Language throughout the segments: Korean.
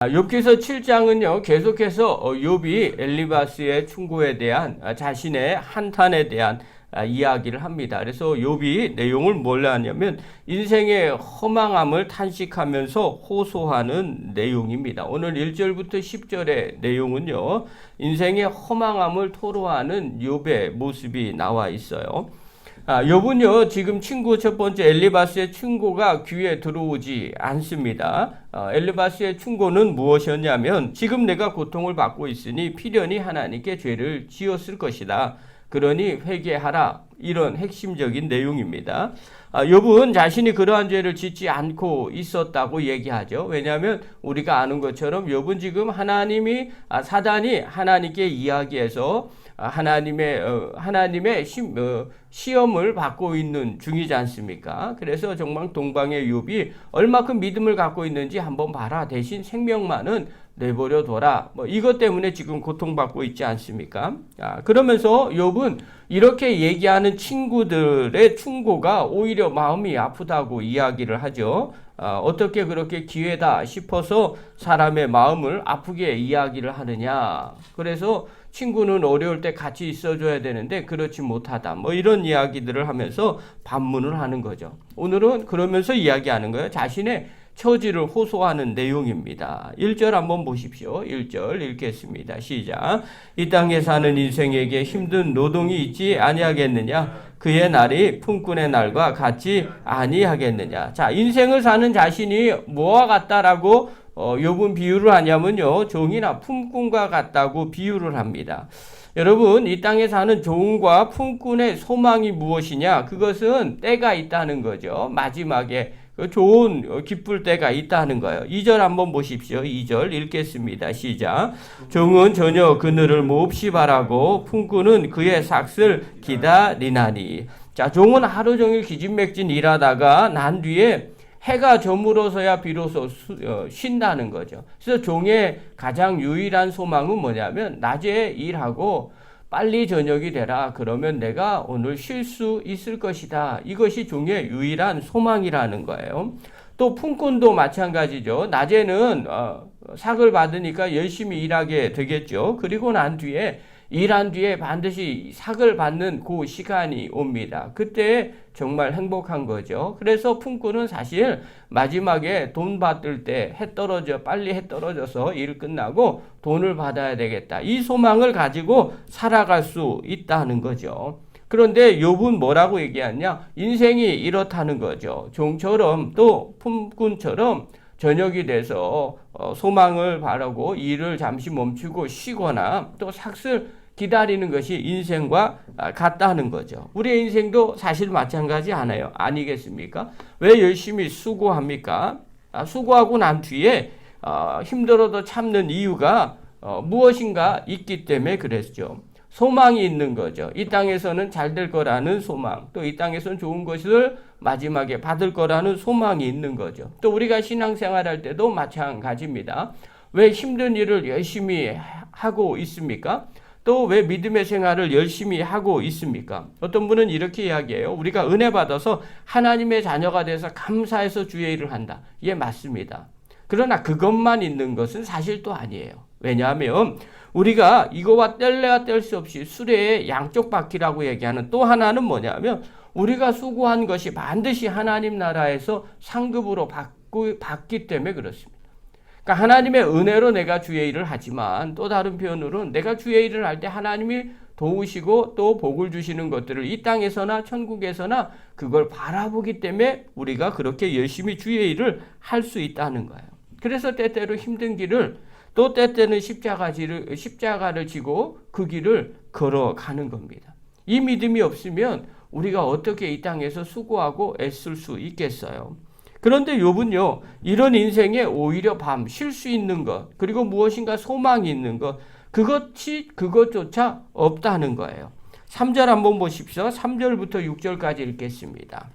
욥기서 7장은요 계속해서 욥이 엘리바스의 충고에 대한 자신의 한탄에 대한 이야기를 합니다. 그래서 욥이 내용을 뭘 하냐면 인생의 허망함을 탄식하면서 호소하는 내용입니다. 오늘 1절부터 10절의 내용은요 인생의 허망함을 토로하는 욥의 모습이 나와 있어요. 욥은요 지금 친구 첫 번째 엘리바스의 충고가 귀에 들어오지 않습니다. 엘리바스의 충고는 무엇이었냐면 지금 내가 고통을 받고 있으니 필연히 하나님께 죄를 지었을 것이다. 그러니 회개하라. 이런 핵심적인 내용입니다. 욥은 자신이 그러한 죄를 짓지 않고 있었다고 얘기하죠. 왜냐하면 우리가 아는 것처럼 욥은 지금 사단이 하나님께 이야기해서 하나님의 시험을 받고 있는 중이지 않습니까? 그래서 정말 동방의 욥이 얼마큼 믿음을 갖고 있는지 한번 봐라. 대신 생명만은 내버려 둬라. 이것 때문에 지금 고통받고 있지 않습니까? 그러면서 욥은 이렇게 얘기하는 친구들의 충고가 오히려 마음이 아프다고 이야기를 하죠. 어떻게 그렇게 기회다 싶어서 사람의 마음을 아프게 이야기를 하느냐. 그래서 친구는 어려울 때 같이 있어줘야 되는데 그렇지 못하다. 이런 이야기들을 하면서 반문을 하는 거죠. 오늘은 그러면서 이야기하는 거예요. 자신의 처지를 호소하는 내용입니다. 1절 한번 보십시오. 1절 읽겠습니다. 시작. 이 땅에 사는 인생에게 힘든 노동이 있지 아니하겠느냐? 그의 날이 품꾼의 날과 같지 아니하겠느냐? 자, 인생을 사는 자신이 뭐와 같다라고 욥은 비유를 하냐면요. 종이나 품꾼과 같다고 비유를 합니다. 여러분, 이 땅에 사는 종과 품꾼의 소망이 무엇이냐? 그것은 때가 있다는 거죠. 마지막에 좋은 기쁠 때가 있다는 거예요. 2절 한번 보십시오. 2절 읽겠습니다. 시작. 종은 전혀 그늘을 몹시 바라고 품꾼은 그의 삭슬 기다리나니. 자, 종은 하루 종일 기진맥진 일하다가 난 뒤에 해가 저물어서야 비로소 쉰다는 거죠. 그래서 종의 가장 유일한 소망은 뭐냐면 낮에 일하고 빨리 저녁이 되라. 그러면 내가 오늘 쉴 수 있을 것이다. 이것이 종의 유일한 소망이라는 거예요. 또 품꾼도 마찬가지죠. 낮에는 삭을 받으니까 열심히 일하게 되겠죠. 그리고 일한 뒤에 반드시 삭을 받는 그 시간이 옵니다. 그때 정말 행복한 거죠. 그래서 품꾼은 사실 마지막에 돈 받을 때 빨리 해 떨어져서 일 끝나고 돈을 받아야 되겠다. 이 소망을 가지고 살아갈 수 있다는 거죠. 그런데 욥은 뭐라고 얘기하냐? 인생이 이렇다는 거죠. 종처럼 또 품꾼처럼 저녁이 돼서 소망을 바라고 일을 잠시 멈추고 쉬거나 또 삭슬 기다리는 것이 인생과 같다는 거죠. 우리의 인생도 사실 마찬가지 아니겠습니까? 왜 열심히 수고합니까? 수고하고 난 뒤에 힘들어도 참는 이유가 무엇인가 있기 때문에 그랬죠. 소망이 있는 거죠. 이 땅에서는 잘 될 거라는 소망, 또 이 땅에서는 좋은 것을 마지막에 받을 거라는 소망이 있는 거죠. 또 우리가 신앙생활할 때도 마찬가지입니다. 왜 힘든 일을 열심히 하고 있습니까? 또 왜 믿음의 생활을 열심히 하고 있습니까? 어떤 분은 이렇게 이야기해요. 우리가 은혜 받아서 하나님의 자녀가 돼서 감사해서 주의 일을 한다. 예, 맞습니다. 그러나 그것만 있는 것은 사실 또 아니에요. 왜냐하면 우리가 이거와 뗄래야 뗄 수 없이 수레의 양쪽 바퀴라고 얘기하는 또 하나는 뭐냐면 우리가 수고한 것이 반드시 하나님 나라에서 상급으로 받기 때문에 그렇습니다. 그러니까 하나님의 은혜로 내가 주의 일을 하지만 또 다른 표현으로는 내가 주의 일을 할 때 하나님이 도우시고 또 복을 주시는 것들을 이 땅에서나 천국에서나 그걸 바라보기 때문에 우리가 그렇게 열심히 주의 일을 할 수 있다는 거예요. 그래서 때때로 힘든 길을 또 때때는 십자가를 지고 그 길을 걸어가는 겁니다. 이 믿음이 없으면 우리가 어떻게 이 땅에서 수고하고 애쓸 수 있겠어요? 그런데 욥은요, 이런 인생에 오히려 쉴 수 있는 것, 그리고 무엇인가 소망이 있는 것, 그것조차 없다는 거예요. 3절 한번 보십시오. 3절부터 6절까지 읽겠습니다.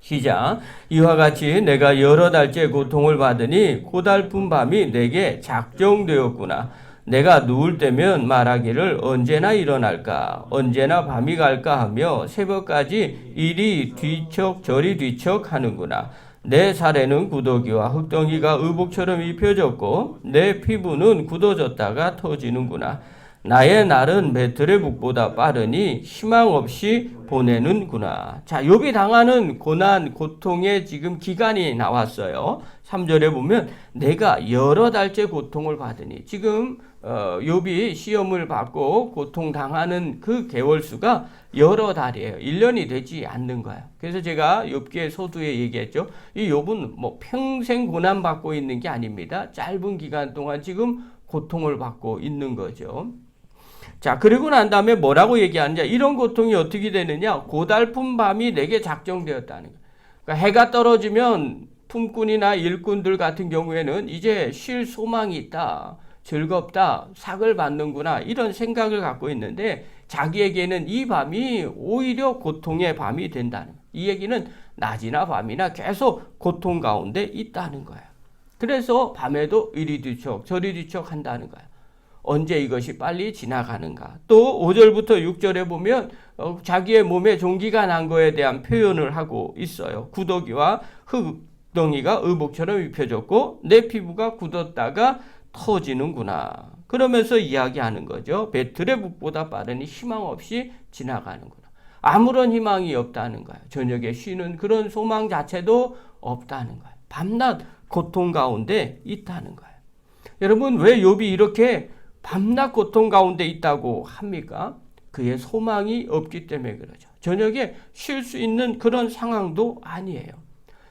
시작. 이와 같이 내가 여러 달째 고통을 받으니 고달픈 밤이 내게 작정되었구나. 내가 누울 때면 말하기를 언제나 일어날까, 언제나 밤이 갈까 하며 새벽까지 이리 뒤척 저리 뒤척 하는구나. 내 살에는 구더기와 흙덩이가 의복처럼 입혀졌고 내 피부는 굳어졌다가 터지는구나. 나의 날은 배틀의 북보다 빠르니 희망 없이 보내는구나. 자, 욥이 당하는 고난, 고통의 지금 기간이 나왔어요. 3절에 보면 내가 여러 달째 고통을 받으니 지금 욥이 시험을 받고 고통당하는 그 개월수가 여러 달이에요. 1년이 되지 않는 거예요. 그래서 제가 욥기의 서두에 얘기했죠. 이 욥은 뭐 평생 고난받고 있는 게 아닙니다. 짧은 기간 동안 지금 고통을 받고 있는 거죠. 자, 그리고 난 다음에 뭐라고 얘기하느냐. 이런 고통이 어떻게 되느냐. 고달픈 밤이 내게 작정되었다는 거예요. 그러니까 해가 떨어지면 품꾼이나 일꾼들 같은 경우에는 이제 쉴 소망이 있다. 즐겁다. 삭을 받는구나. 이런 생각을 갖고 있는데 자기에게는 이 밤이 오히려 고통의 밤이 된다는 거예요. 이 얘기는 낮이나 밤이나 계속 고통 가운데 있다는 거예요. 그래서 밤에도 이리 뒤척 저리 뒤척 한다는 거예요. 언제 이것이 빨리 지나가는가. 또 5절부터 6절에 보면 자기의 몸에 종기가 난 거에 대한 표현을 하고 있어요. 구더기와 흙덩이가 의복처럼 입혀졌고 내 피부가 굳었다가 터지는구나. 그러면서 이야기하는 거죠. 배틀의 북보다 빠르니 희망 없이 지나가는구나. 아무런 희망이 없다는 거예요. 저녁에 쉬는 그런 소망 자체도 없다는 거예요. 밤낮 고통 가운데 있다는 거예요. 여러분, 왜 욥이 이렇게 밤낮 고통 가운데 있다고 합니까? 그의 소망이 없기 때문에 그러죠. 저녁에 쉴 수 있는 그런 상황도 아니에요.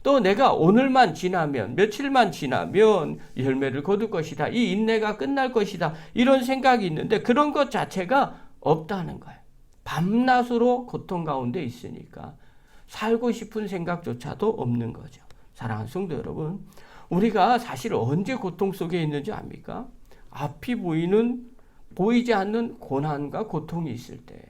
또 내가 오늘만 지나면, 며칠만 지나면 열매를 거둘 것이다. 이 인내가 끝날 것이다. 이런 생각이 있는데 그런 것 자체가 없다는 거예요. 밤낮으로 고통 가운데 있으니까 살고 싶은 생각조차도 없는 거죠. 사랑하는 성도 여러분, 우리가 사실 언제 고통 속에 있는지 압니까? 앞이 보이지 않는 고난과 고통이 있을 때,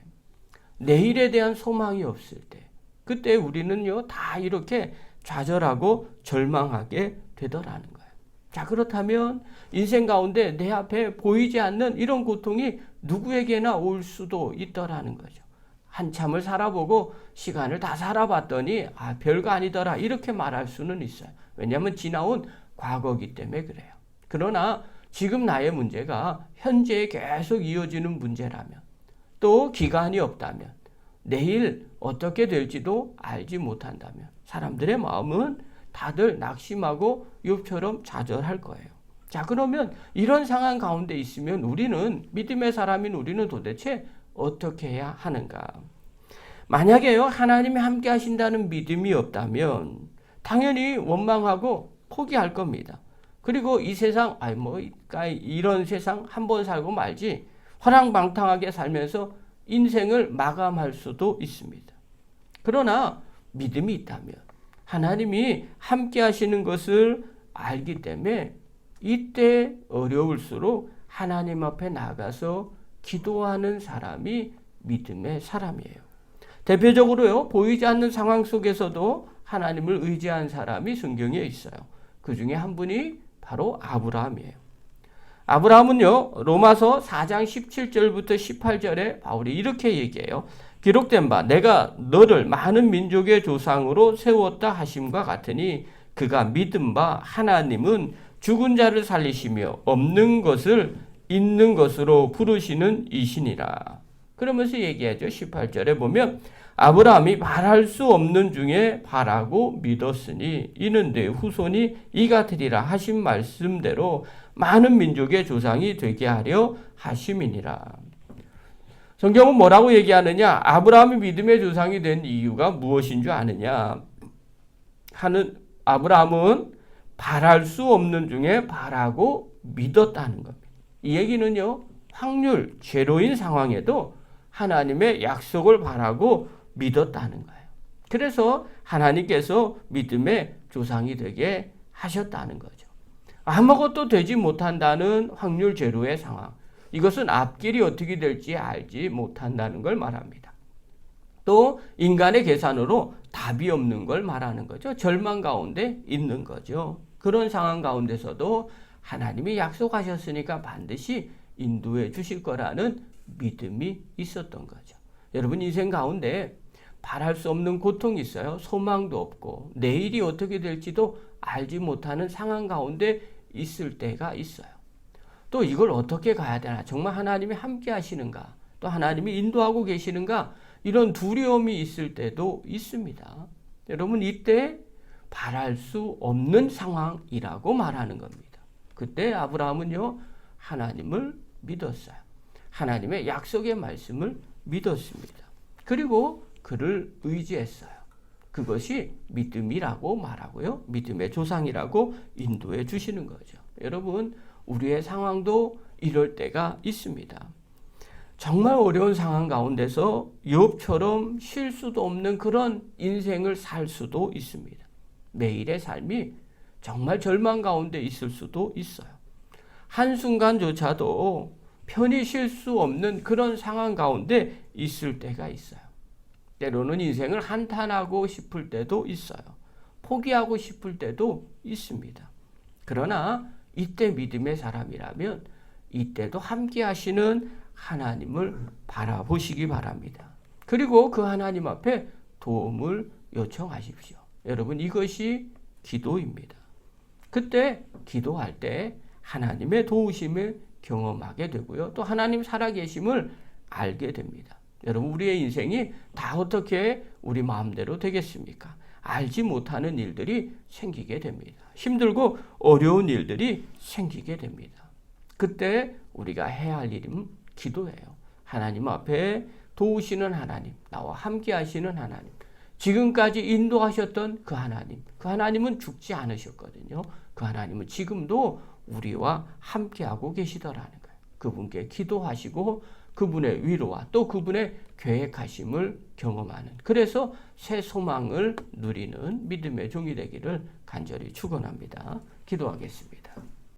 내일에 대한 소망이 없을 때, 그때 우리는요, 다 이렇게 좌절하고 절망하게 되더라는 거예요. 자, 그렇다면 인생 가운데 내 앞에 보이지 않는 이런 고통이 누구에게나 올 수도 있더라는 거죠. 한참을 살아보고 시간을 다 살아봤더니 별거 아니더라 이렇게 말할 수는 있어요. 왜냐하면 지나온 과거이기 때문에 그래요. 그러나 지금 나의 문제가 현재에 계속 이어지는 문제라면, 또 기간이 없다면, 내일 어떻게 될지도 알지 못한다면 사람들의 마음은 다들 낙심하고 욥처럼 좌절할 거예요. 자, 그러면 이런 상황 가운데 있으면 우리는, 믿음의 사람인 우리는 도대체 어떻게 해야 하는가? 만약에요, 하나님이 함께 하신다는 믿음이 없다면 당연히 원망하고 포기할 겁니다. 그리고 이 세상, 이런 세상 한 번 살고 말지 화랑방탕하게 살면서 인생을 마감할 수도 있습니다. 그러나 믿음이 있다면, 하나님이 함께 하시는 것을 알기 때문에 이때 어려울수록 하나님 앞에 나가서 기도하는 사람이 믿음의 사람이에요. 대표적으로요, 보이지 않는 상황 속에서도 하나님을 의지한 사람이 성경에 있어요. 그 중에 한 분이 바로 아브라함이에요. 아브라함은요, 로마서 4장 17절부터 18절에 바울이 이렇게 얘기해요. 기록된 바 내가 너를 많은 민족의 조상으로 세웠다 하심과 같으니 그가 믿은 바 하나님은 죽은 자를 살리시며 없는 것을 있는 것으로 부르시는 이시니라. 그러면서 얘기하죠. 18절에 보면 아브라함이 말할 수 없는 중에 바라고 믿었으니 이는 내 후손이 이가 되리라 하신 말씀대로 많은 민족의 조상이 되게 하려 하심이니라. 성경은 뭐라고 얘기하느냐? 아브라함이 믿음의 조상이 된 이유가 무엇인 줄 아느냐? 아브라함은 바랄 수 없는 중에 바라고 믿었다는 겁니다. 이 얘기는요, 확률, 제로인 상황에도 하나님의 약속을 바라고 믿었다는 거예요. 그래서 하나님께서 믿음의 조상이 되게 하셨다는 거죠. 아무것도 되지 못한다는 확률 제로의 상황. 이것은 앞길이 어떻게 될지 알지 못한다는 걸 말합니다. 또 인간의 계산으로 답이 없는 걸 말하는 거죠. 절망 가운데 있는 거죠. 그런 상황 가운데서도 하나님이 약속하셨으니까 반드시 인도해 주실 거라는 믿음이 있었던 거죠. 여러분, 인생 가운데 바랄 수 없는 고통이 있어요. 소망도 없고 내일이 어떻게 될지도 알지 못하는 상황 가운데 있을 때가 있어요. 또 이걸 어떻게 가야 되나? 정말 하나님이 함께 하시는가? 또 하나님이 인도하고 계시는가? 이런 두려움이 있을 때도 있습니다. 여러분, 이때 바랄 수 없는 상황이라고 말하는 겁니다. 그때 아브라함은요, 하나님을 믿었어요. 하나님의 약속의 말씀을 믿었습니다. 그리고 그를 의지했어요. 그것이 믿음이라고 말하고요. 믿음의 조상이라고 인도해 주시는 거죠. 여러분, 우리의 상황도 이럴 때가 있습니다. 정말 어려운 상황 가운데서 욥처럼 쉴 수도 없는 그런 인생을 살 수도 있습니다. 매일의 삶이 정말 절망 가운데 있을 수도 있어요. 한순간조차도 편히 쉴 수 없는 그런 상황 가운데 있을 때가 있어요. 때로는 인생을 한탄하고 싶을 때도 있어요. 포기하고 싶을 때도 있습니다. 그러나 이때 믿음의 사람이라면 이때도 함께 하시는 하나님을 바라보시기 바랍니다. 그리고 그 하나님 앞에 도움을 요청하십시오. 여러분, 이것이 기도입니다. 그때 기도할 때 하나님의 도우심을 경험하게 되고요. 또 하나님 살아계심을 알게 됩니다. 여러분, 우리의 인생이 다 어떻게 우리 마음대로 되겠습니까? 알지 못하는 일들이 생기게 됩니다. 힘들고 어려운 일들이 생기게 됩니다. 그때 우리가 해야 할 일은 기도예요. 하나님 앞에 도우시는 하나님, 나와 함께 하시는 하나님, 지금까지 인도하셨던 그 하나님은 죽지 않으셨거든요. 그 하나님은 지금도 우리와 함께하고 계시더라는 거예요. 그분께 기도하시고 그분의 위로와 또 그분의 계획하심을 경험하는, 그래서 새 소망을 누리는 믿음의 종이 되기를 간절히 축원합니다. 기도하겠습니다.